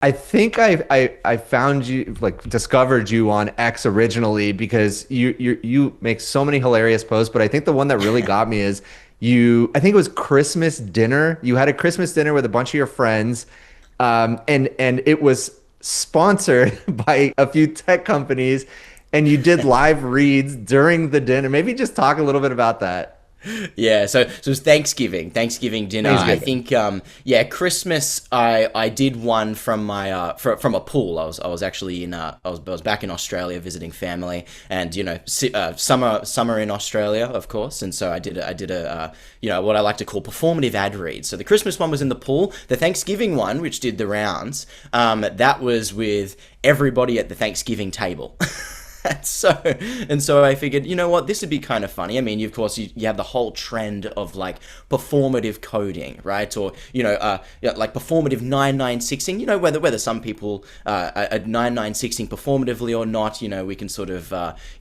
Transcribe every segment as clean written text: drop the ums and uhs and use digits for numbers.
I think I found you, like, discovered you on X originally because you make so many hilarious posts, but I think the one that really got me is I think it was Christmas dinner. You had a Christmas dinner with a bunch of your friends, and it was sponsored by a few tech companies, and you did live reads during the dinner. Maybe just talk a little bit about that. Yeah, so it was Thanksgiving dinner. I Thanksgiving. think yeah, Christmas I did one from my from a pool. I was actually in I was back in Australia visiting family, and summer in Australia, of course. And so I did a what I like to call performative ad read. So the Christmas one was in the pool. The Thanksgiving one, which did the rounds, that was with everybody at the Thanksgiving table. And so I figured, you know what, this would be kind of funny. I mean, of course, you have the whole trend of like performative coding, right? Or yeah, like performative 996ing. Whether some people are 996ing performatively or not. We can sort of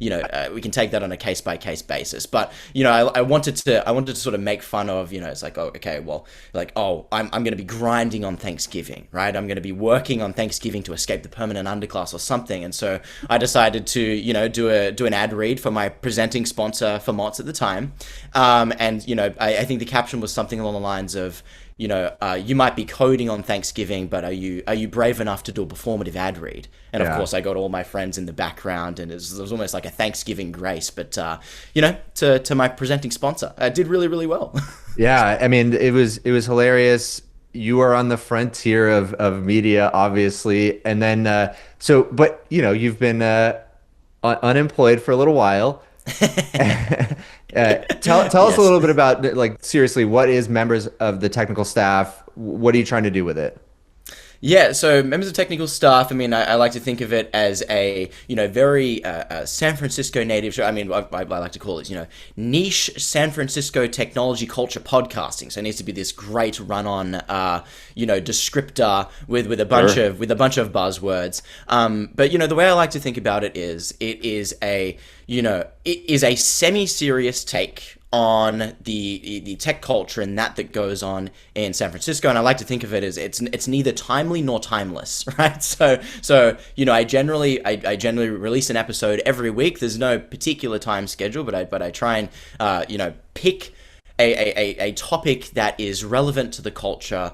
we can take that on a case by case basis. But I wanted to sort of make fun of, it's like, oh, okay, well, like, oh, I'm going to be grinding on Thanksgiving, right? I'm going to be working on Thanksgiving to escape the permanent underclass or something. And so I decided to do an ad read for my presenting sponsor for Mott's at the time, and I think the caption was something along the lines of, you might be coding on Thanksgiving, but are you brave enough to do a performative ad read? And of Yeah. course, I got all my friends in the background, and it was almost like a Thanksgiving grace. But to my presenting sponsor, I did really really well. Yeah, I mean, it was hilarious. You are on the frontier of media, obviously, and then but you've been unemployed for a little while. Tell us a Yes. little bit about, like, seriously, what is members of the technical staff? What are you trying to do with it? Yeah, so members of technical staff, I mean, I like to think of it as a, very San Francisco native show. I mean, I like to call it, niche San Francisco technology culture podcasting. So it needs to be this great run-on, descriptor with a bunch Sure. of buzzwords. But the way I like to think about it is, it is a semi-serious take on the tech culture and that goes on in San Francisco. And I like to think of it as it's neither timely nor timeless, right? So I generally release an episode every week. There's no particular time schedule, but I try and pick a topic that is relevant to the culture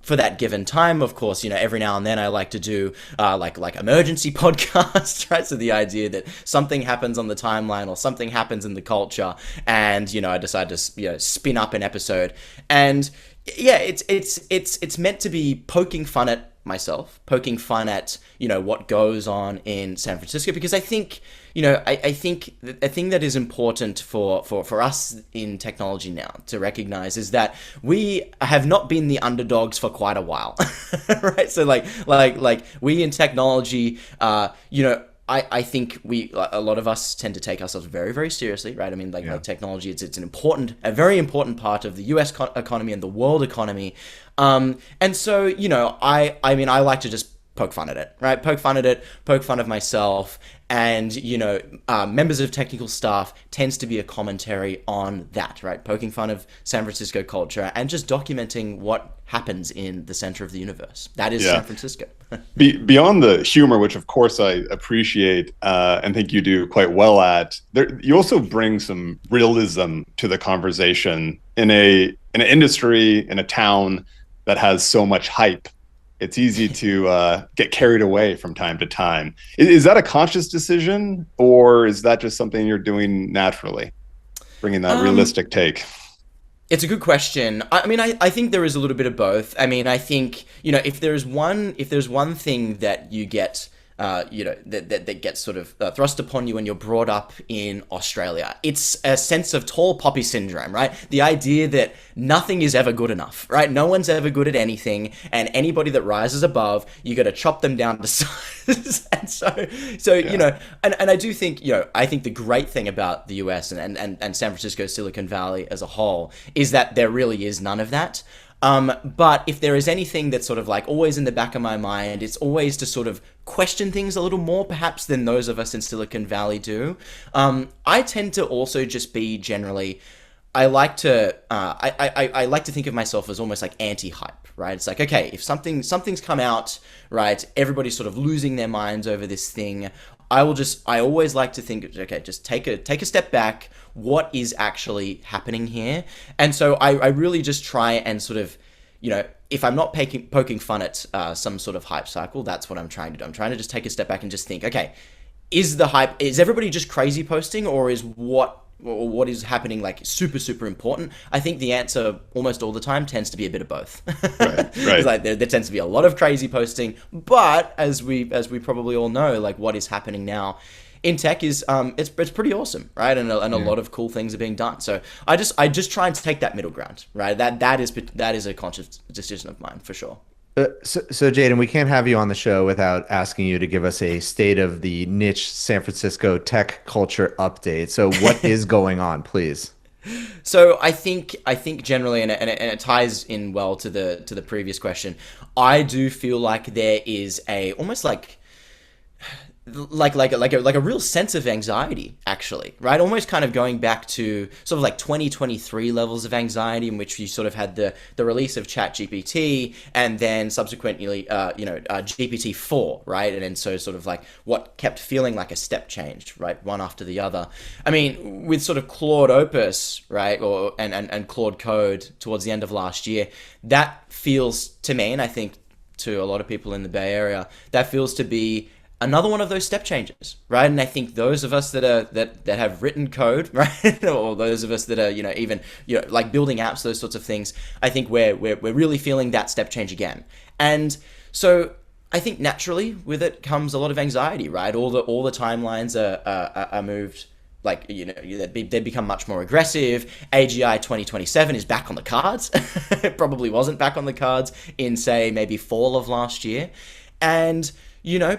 for that given time. Of course, every now and then I like to do like emergency podcasts, right? So the idea that something happens on the timeline or something happens in the culture, and I decide to spin up an episode. And yeah, it's meant to be poking fun at myself, poking fun at what goes on in San Francisco, because I think I think a thing that is important for us in technology now to recognize is that we have not been the underdogs for quite a while, right? So like we in technology, I think a lot of us tend to take ourselves very, very seriously, right? I mean, Yeah. like technology, it's a very important part of the U.S. Economy and the world economy. And so, I mean, I like to just poke fun at it, right? Poke fun at it, poke fun of myself. And, members of technical staff tends to be a commentary on that, right? Poking fun of San Francisco culture and just documenting what happens in the center of the universe. That is San Yeah. Francisco. Beyond the humor, which of course I appreciate and think you do quite well at, you also bring some realism to the conversation in an industry, in a town that has so much hype. It's easy to get carried away from time to time. Is that a conscious decision, or is that just something you're doing naturally, bringing that Um, realistic take? It's a good question. I mean, I think there is a little bit of both. I mean, I think, if there's one thing that you get, that gets sort of thrust upon you when you're brought up in Australia, it's a sense of tall poppy syndrome, right? The idea that nothing is ever good enough, right? No one's ever good at anything, and anybody that rises above, you got to chop them down to size. And so Yeah. and I do think, I think the great thing about the US and San Francisco, Silicon Valley as a whole, is that there really is none of that. But if there is anything that's sort of like always in the back of my mind, it's always to sort of question things a little more, perhaps, than those of us in Silicon Valley do. I tend to also just be generally I like to I like to think of myself as almost like anti-hype, right? It's like, okay, if something's come out, right, everybody's sort of losing their minds over this thing. I always like to think, okay, just take a step back. What is actually happening here? And so I really just try and sort of, if I'm not poking fun at some sort of hype cycle, that's what I'm trying to do. I'm trying to just take a step back and just think, okay, is everybody just crazy posting, or is what is happening like super super important? I think the answer almost all the time tends to be a bit of both. Right. It's like there tends to be a lot of crazy posting, but as we probably all know, like what is happening now in tech is it's pretty awesome, right? And a lot of cool things are being done. So I just try and take that middle ground, right? That is a conscious decision of mine for sure. So Jayden, we can't have you on the show without asking you to give us a state of the niche San Francisco tech culture update. So what is going on, please? So I think generally, and it ties in well to the previous question. I do feel like there is a almost like a real sense of anxiety, actually, right? Almost kind of going back to sort of like 2023 levels of anxiety, in which you sort of had the release of ChatGPT and then subsequently GPT-4, right? And then so sort of like what kept feeling like a step change, right, one after the other. I mean, with sort of Claude Opus, right, or and Claude Code towards the end of last year, that feels to me, and I think to a lot of people in the Bay Area, that feels to be another one of those step changes, right? And I think those of us that have written code, right, or those of us that are even like building apps, those sorts of things, I think we're really feeling that step change again. And so I think naturally with it comes a lot of anxiety, right? All the timelines are moved. Like, they become much more aggressive. AGI 2027 is back on the cards. It probably wasn't back on the cards in, say, maybe fall of last year. And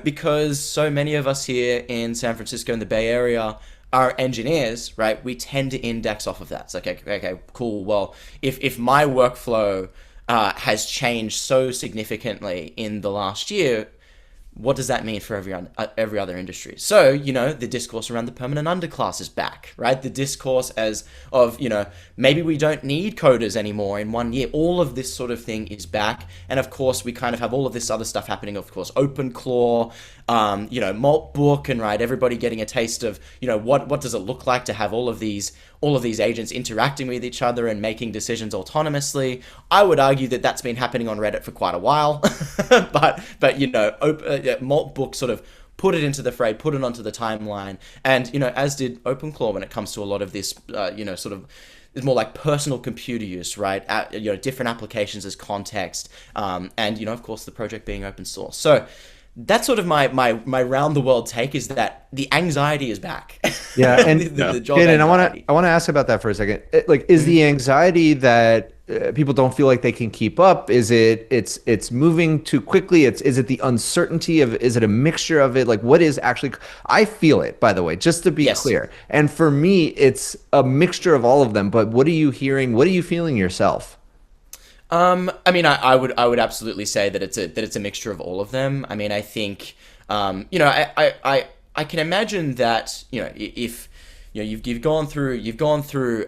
because so many of us here in San Francisco and the Bay Area are engineers, right, we tend to index off of that. It's like, okay, cool. Well, if my workflow has changed so significantly in the last year, what does that mean for every other industry? So, the discourse around the permanent underclass is back, right? The discourse as of, maybe we don't need coders anymore in 1 year. All of this sort of thing is back. And of course, we kind of have all of this other stuff happening, of course, OpenClaw, Maltbook, and right, everybody getting a taste of, what does it look like to have all of these agents interacting with each other and making decisions autonomously. I would argue that that's been happening on Reddit for quite a while, but Maltbook sort of put it into the fray, put it onto the timeline, and as did OpenClaw when it comes to a lot of this, sort of. It's more like personal computer use, right? Different applications as context, and of course the project being open source. So that's sort of my round the world take, is that the anxiety is back. Yeah, and the job and anxiety. I want to ask about that for a second. Is the anxiety that people don't feel like they can keep up? Is it's moving too quickly? Is it the uncertainty of? Is it a mixture of it? Like, what is actually? I feel it, by the way, just to be clear. And for me, it's a mixture of all of them. But what are you hearing? What are you feeling yourself? I mean, I would absolutely say that it's a mixture of all of them. I mean, I think, I can imagine that, if, you've gone through,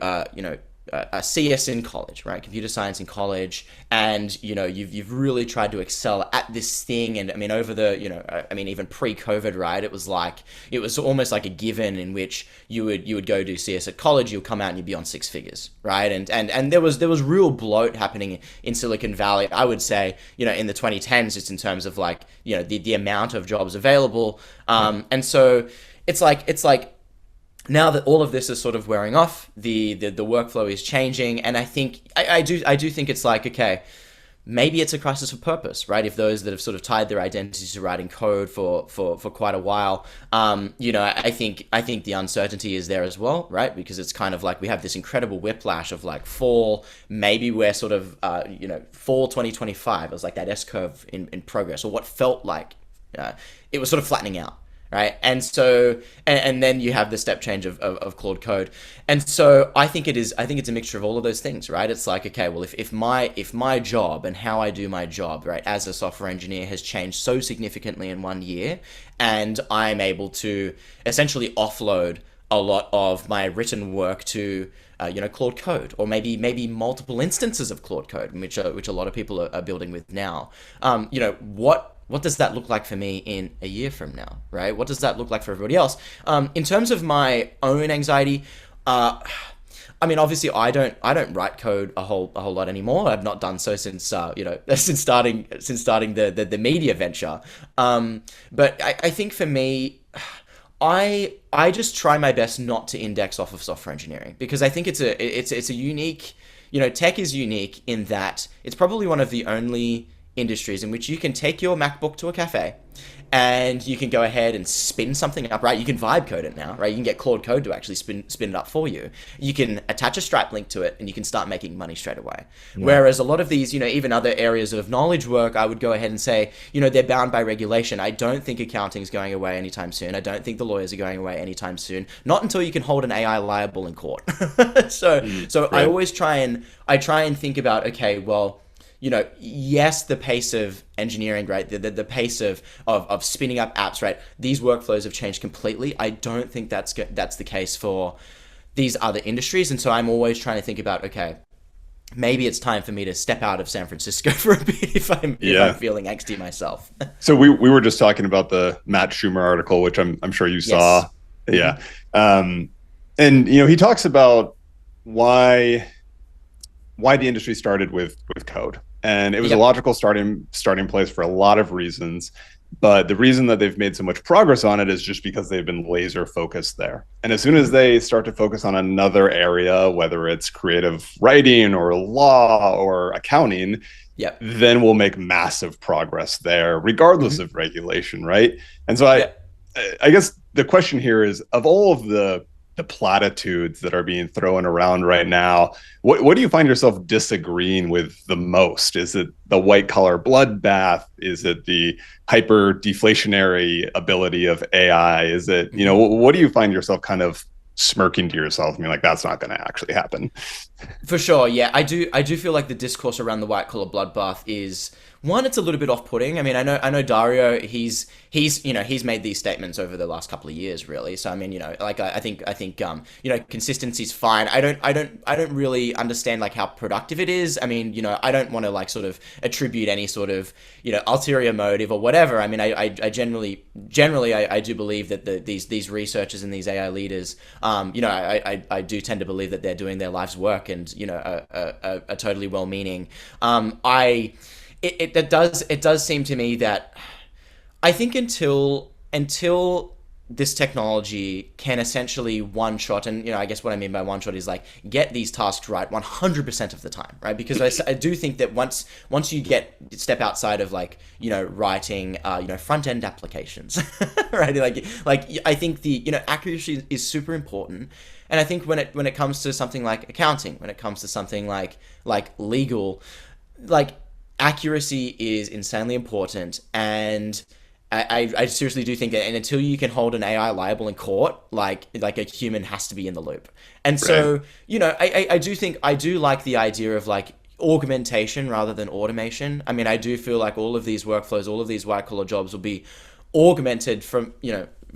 a CS in college, right? Computer science in college, and you've really tried to excel at this thing. And I mean, over the even pre-COVID, right? It was almost like a given in which you would go do CS at college, you'll come out and you'd be on six figures, right? And there was real bloat happening in Silicon Valley. I would say, in the 2010s, just in terms of like the amount of jobs available, and so it's like. Now that all of this is sort of wearing off, the workflow is changing, and I think I do think it's like, okay, maybe it's a crisis of purpose, right? If those that have sort of tied their identities to writing code for quite a while, I think the uncertainty is there as well, right? Because it's kind of like we have this incredible whiplash of like fall, maybe we're sort of fall 2025. It was like that S curve in progress, or what felt like it was sort of flattening out. Right. And so, and then you have the step change of Claude Code. And so I think it's a mixture of all of those things, right? It's like, okay, well, if my job and how I do my job, right, as a software engineer has changed so significantly in 1 year, and I'm able to essentially offload a lot of my written work to Claude Code, or maybe multiple instances of Claude Code, which a lot of people are building with now. What does that look like for me in a year from now, right? What does that look like for everybody else? In terms of my own anxiety, I mean, obviously, I don't write code a whole lot anymore. I've not done so since since starting the media venture. But I think for me, I just try my best not to index off of software engineering, because I think it's a unique, tech is unique in that it's probably one of the only industries in which you can take your MacBook to a cafe and you can go ahead and spin something up, right? You can vibe code it now, right? You can get Claude Code to actually spin it up for you. You can attach a Stripe link to it and you can start making money straight away. Yeah. Whereas a lot of these, even other areas of knowledge work, I would go ahead and say, they're bound by regulation. I don't think accounting is going away anytime soon. I don't think the lawyers are going away anytime soon. Not until you can hold an AI liable in court. So right. I always try and think about, okay, well, yes, the pace of engineering, right? The pace of spinning up apps, right? These workflows have changed completely. I don't think that's the case for these other industries. And so I'm always trying to think about, okay, maybe it's time for me to step out of San Francisco for a bit if I'm feeling angsty myself. So we were just talking about the Matt Schumer article, which I'm sure you saw. Yes. Yeah. And he talks about why the industry started with code. And it was a logical starting place for a lot of reasons. But the reason that they've made so much progress on it is just because they've been laser focused there. And as soon as they start to focus on another area, whether it's creative writing or law or accounting, then we'll make massive progress there, regardless of regulation, right? And so I guess the question here is, of all of the platitudes that are being thrown around right now, what do you find yourself disagreeing with the most? Is it the white collar bloodbath? Is it the hyper deflationary ability of AI? Is it, what do you find yourself kind of smirking to yourself and being like, that's not going to actually happen? For sure. Yeah, I do feel like the discourse around the white collar bloodbath is, one, it's a little bit off-putting. I mean, I know Dario, he's made these statements over the last couple of years, really. So I mean, I think consistency's fine. I don't really understand like how productive it is. I mean, I don't want to like sort of attribute any sort of ulterior motive or whatever. I mean, I generally I do believe that these researchers and these AI leaders, I do tend to believe that they're doing their life's work and are totally well-meaning. It does seem to me that I think until this technology can essentially one shot, and I guess what I mean by one shot is like get these tasks right 100% of the time, right? Because I do think that once you step outside of like writing front end applications, right? Like I think the accuracy is super important, and I think when it comes to something like accounting, when it comes to something like legal, like accuracy is insanely important, and I seriously do think that, and until you can hold an AI liable in court, like a human has to be in the loop. And so, I do like the idea of like augmentation rather than automation. I mean, I do feel like all of these workflows, all of these white collar jobs will be augmented from,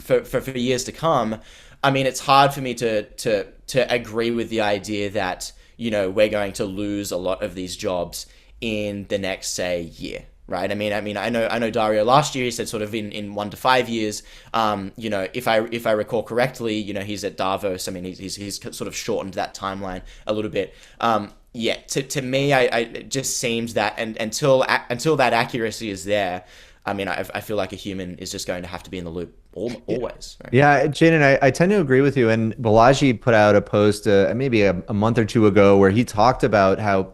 for years to come. I mean, it's hard for me to agree with the idea that, we're going to lose a lot of these jobs in the next, say, year, right? I mean, I know Dario last year, he said sort of in 1 to 5 years, if I recall correctly, he's at Davos. I mean, he's sort of shortened that timeline a little bit. To me, it just seems that, and until that accuracy is there, I mean, I feel like a human is just going to have to be in the loop always. Right? Yeah, Jayden, I tend to agree with you. And Balaji put out a post maybe a month or two ago where he talked about how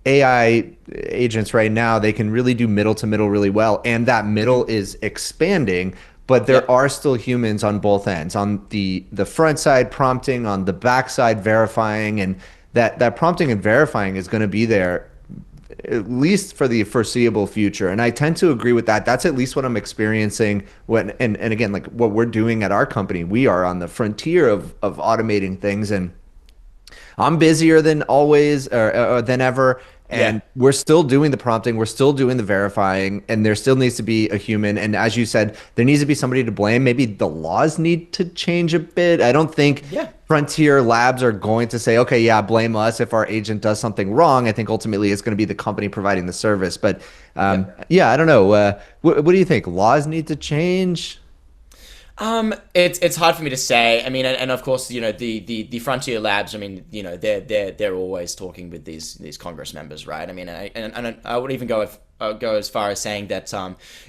AI agents right now, they can really do middle to middle really well. And that middle is expanding, but there are still humans on both ends, on the front side prompting, on the back side verifying. And that prompting and verifying is going to be there at least for the foreseeable future. And I tend to agree with that. That's at least what I'm experiencing and again, like what we're doing at our company. We are on the frontier of automating things, and I'm busier than always or than ever. And we're still doing the prompting, we're still doing the verifying, and there still needs to be a human. And as you said, there needs to be somebody to blame. Maybe the laws need to change a bit. I don't think frontier labs are going to say, okay, yeah, blame us if our agent does something wrong. I think ultimately it's going to be the company providing the service. But yeah, I don't know. What do you think? Laws need to change? It's hard for me to say. I mean, and of course, you know, the frontier labs. I mean, you know, they're always talking with these Congress members, right? I mean, and I would even go as far as saying that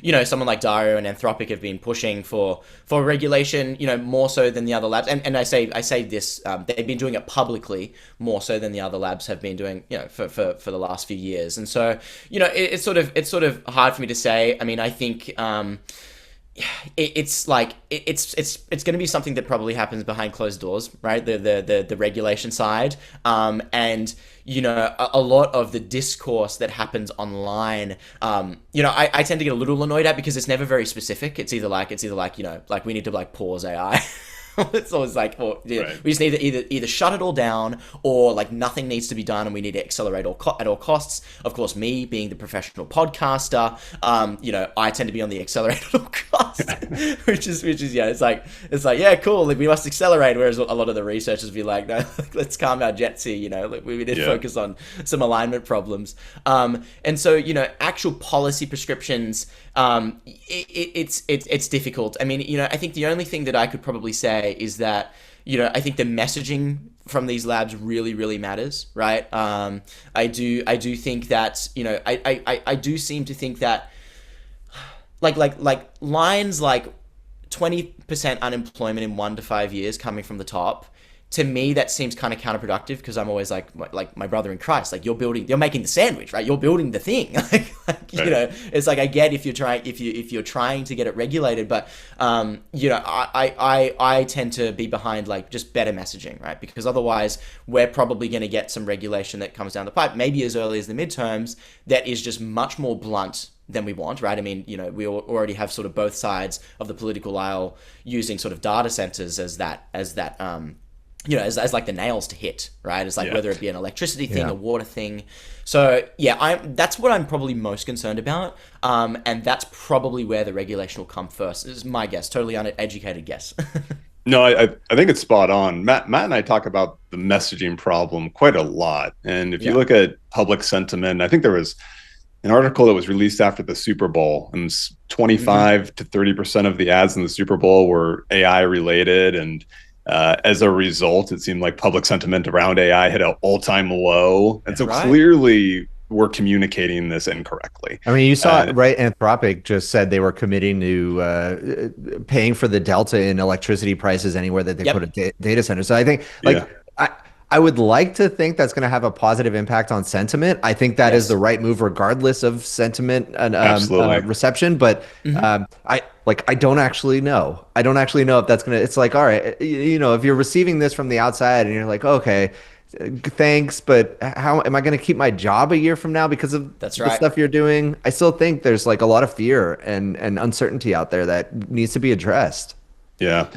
you know, someone like Dario and Anthropic have been pushing for regulation, you know, more so than the other labs. And I say this, they've been doing it publicly more so than the other labs have been doing, you know, for the last few years. And so, you know, it's sort of hard for me to say. I mean, I think. It's like it's going to be something that probably happens behind closed doors, right? The regulation side, and you know, a lot of the discourse that happens online, you know, I tend to get a little annoyed at because it's never very specific. It's either like you know, like we need to like pause AI. It's always like, well, Right. we just need to either shut it all down, or like nothing needs to be done, and we need to accelerate at all costs. Of course, me being the professional podcaster, you know, I tend to be on the accelerate at all costs, which is yeah, it's like yeah, cool, like, we must accelerate. Whereas a lot of the researchers be like, no, let's calm our jets here. You know, like, we need to focus on some alignment problems. And so, you know, actual policy prescriptions. It's difficult. I mean, you know, I think the only thing that I could probably say is that, you know, I think the messaging from these labs really matters, right? I do think that, you know, I do seem to think that like lines like 20% unemployment in 1 to 5 years coming from the top. To me, that seems kind of counterproductive, because I'm always like my brother in Christ, like, you're making the sandwich, right? You're building the thing. like you know, it's like, I get if you're trying to get it regulated, but you know, I tend to be behind like just better messaging, right? Because otherwise we're probably going to get some regulation that comes down the pipe, maybe as early as the midterms, that is just much more blunt than we want, right? I mean, you know, we already have sort of both sides of the political aisle using sort of data centers as that you know, as like the nails to hit, right? It's like whether it be an electricity thing, a water thing. So yeah, that's what I'm probably most concerned about, and that's probably where the regulation will come first. Is my guess, totally uneducated guess. No, I think it's spot on. Matt and I talk about the messaging problem quite a lot. And if you look at public sentiment, I think there was an article that was released after the Super Bowl, and 25 to 30% of the ads in the Super Bowl were AI related. And as a result, it seemed like public sentiment around AI hit an all-time low. And so clearly we're communicating this incorrectly. I mean, you saw it, right? Anthropic just said they were committing to paying for the delta in electricity prices anywhere that they put a data center. So I think, like, I would like to think that's going to have a positive impact on sentiment. I think that is the right move, regardless of sentiment and reception. But I don't actually know. I don't actually know if that's going to. It's like, all right, you know, if you're receiving this from the outside and you're like, okay, thanks, but how am I going to keep my job a year from now because of the stuff you're doing? I still think there's like a lot of fear and uncertainty out there that needs to be addressed. Yeah.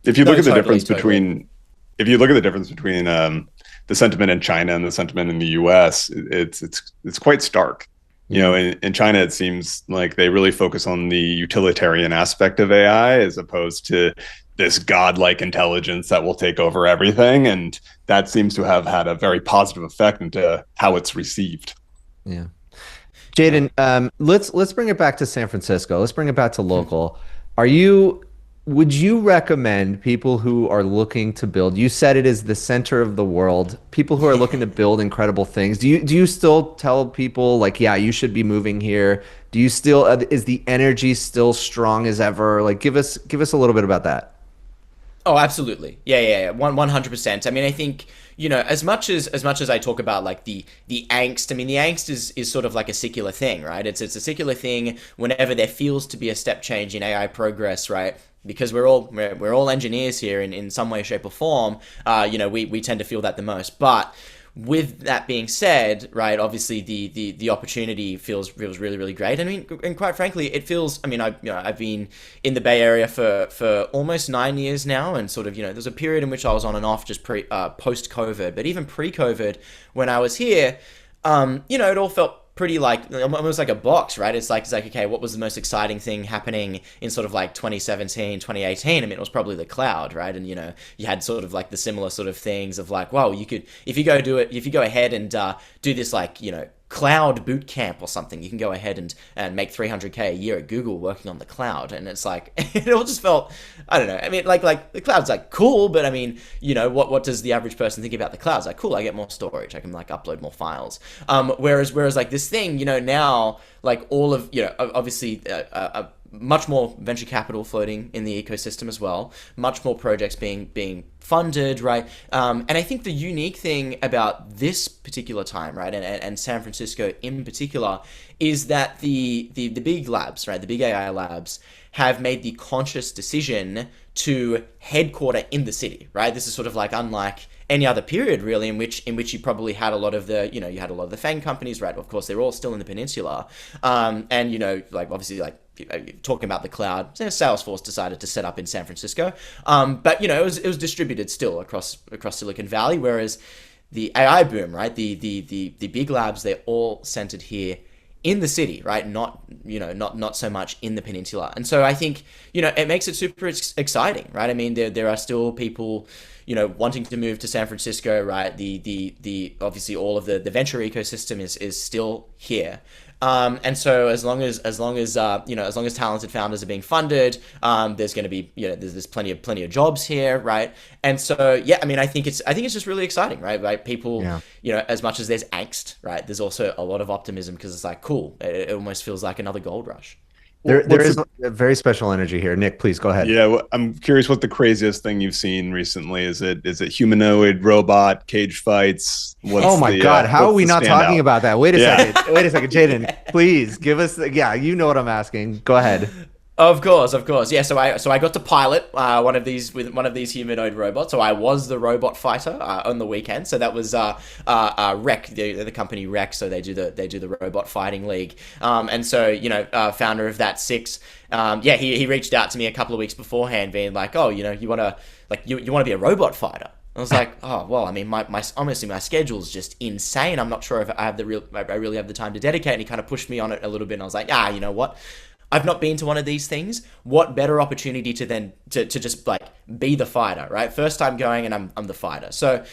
If you look at the difference between. If you look at the difference between the sentiment in China and the sentiment in the U.S., it's quite stark. You know, in China, it seems like they really focus on the utilitarian aspect of AI as opposed to this godlike intelligence that will take over everything, and that seems to have had a very positive effect into how it's received. Yeah, Jayden, let's bring it back to San Francisco. Let's bring it back to local. Would you recommend people who are looking to build, you said it is the center of the world, people who are looking to build incredible things, do you still tell people like, yeah, you should be moving here? Do you still, is the energy still strong as ever? Like, give us a little bit about that. Oh, absolutely. Yeah. 100%. I mean, I think, you know, as much as I talk about like the angst, I mean, the angst is sort of like a secular thing, right? It's a secular thing whenever there feels to be a step change in AI progress, right? Because we're all engineers here in some way, shape, or form. You know, we tend to feel that the most. But with that being said, right, obviously the opportunity feels really, really great. I mean, and quite frankly, it feels, I mean, I've been in the Bay Area for almost 9 years now, and sort of, there's a period in which I was on and off just post COVID, but even pre COVID, when I was here, it all felt pretty like almost like a box, right? It's like okay, what was the most exciting thing happening in sort of like 2017, 2018? I mean, it was probably the cloud, right? And you had sort of like the similar sort of things of like, well, you could, if you go ahead and do this, like, cloud boot camp or something, you can go ahead and make 300K a year at Google working on the cloud. And it's like, it all just felt, I don't know. I mean, like the cloud's like cool, but I mean, what does the average person think about the cloud? It's like, cool, I get more storage. I can like upload more files. Whereas like this thing, now, like all of, obviously, much more venture capital floating in the ecosystem as well, much more projects being funded, right? And I think the unique thing about this particular time, right, and San Francisco in particular, is that the big labs, right, the big AI labs, have made the conscious decision to headquarter in the city, right? This is sort of like unlike any other period really in which you probably had a lot of the, you had a lot of the FANG companies, right? Of course, they're all still in the peninsula. And, like obviously like talking about the cloud, Salesforce decided to set up in San Francisco. But, it was distributed still across Silicon Valley, whereas the AI boom, right? The big labs, they're all centered here in the city, right? Not so much in the peninsula. And so I think, it makes it super exciting, right? I mean, there are still people, wanting to move to San Francisco, right? The obviously all of the venture ecosystem is still here. And so as long as talented founders are being funded, there's going to be, there's plenty of jobs here, right? And so, yeah, I mean, I think it's just really exciting, right? Like people, as much as there's angst, right? There's also a lot of optimism because it's like, cool. It almost feels like another gold rush. There is a very special energy here. Nick, please go ahead. Yeah, I'm curious what the craziest thing you've seen recently is. It humanoid, robot, cage fights? Oh my God, how are we not talking about that? Wait a second, Jayden, please give us. You know what I'm asking. Go ahead. Of course. Yeah, so I got to pilot one of these humanoid robots. So I was the robot fighter on the weekend. So that was Rec, the company Rec. So they do the robot fighting league. And so founder of that Six, he reached out to me a couple of weeks beforehand, being like, oh, you want to be a robot fighter. I was like, oh well, I mean, honestly, my schedule's just insane. I'm not sure if I really have the time to dedicate. And he kind of pushed me on it a little bit. And I was like, you know what? I've not been to one of these things. What better opportunity to just like be the fighter, right? First time going and I'm the fighter. So,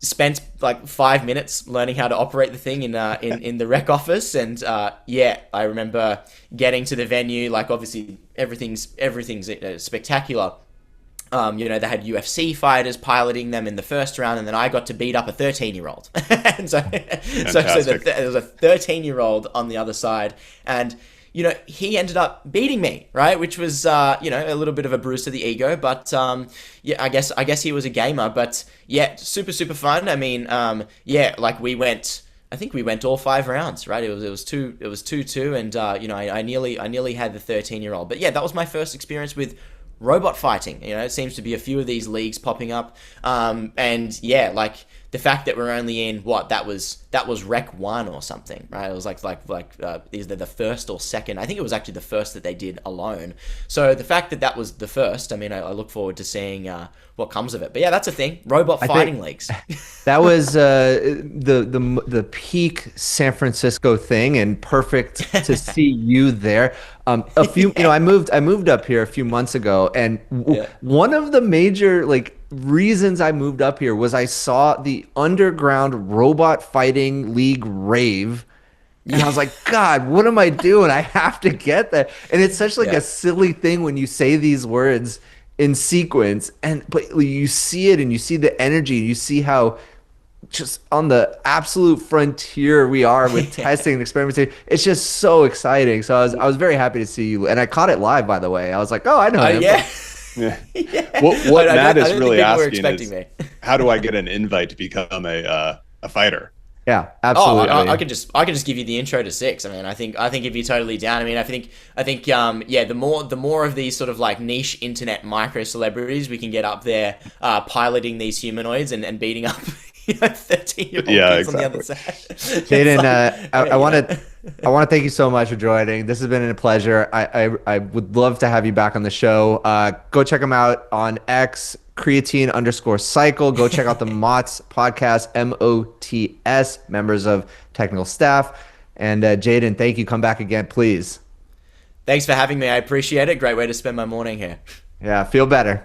spent like 5 minutes learning how to operate the thing in the rec office. And I remember getting to the venue, like obviously everything's spectacular. They had UFC fighters piloting them in the first round, and then I got to beat up a 13-year-old. And so there was a 13-year-old on the other side, and he ended up beating me, right? Which was a little bit of a bruise to the ego, but I guess he was a gamer, but yeah, super fun. I mean, like I think we went all 5 rounds, right? It was 2-2, and I nearly had the 13-year-old. But yeah, that was my first experience with robot fighting. It seems to be a few of these leagues popping up, and yeah, like the fact that we're only in that was Rec 1 or something, right? It was like either the first or second. I think it was actually the first that they did alone. So the fact that was the first, I mean, I look forward to seeing what comes of it. But yeah, that's a thing. Robot fighting leagues. That was the peak San Francisco thing, and perfect to see you there. I moved up here a few months ago, and one of the major reasons I moved up here was I saw the underground robot fighting league rave. And I was like, God, what am I doing? I have to get there. And it's such a silly thing when you say these words in sequence, but you see it and you see the energy, and you see how just on the absolute frontier we are with testing and experimentation. It's just so exciting. So I was very happy to see you, and I caught it live, by the way. I was like, oh, I know him. Yeah. What Matt is really asking is, how do I get an invite to become a fighter? Yeah, Oh, absolutely. I could just give you the intro to six. I mean, I think if you're totally down. I mean, I think yeah, the more of these sort of like niche internet micro celebrities we can get up there, piloting these humanoids and beating up 13-year-old Yeah, kids on the other exactly. side. Jayden, I want to thank you so much for joining. This has been a pleasure. I would love to have you back on the show. Go check them out on X, creatine_cycle. Go check out the MOTS podcast, MOTS, members of technical staff. And Jayden, thank you. Come back again, please. Thanks for having me. I appreciate it. Great way to spend my morning here. Yeah, feel better.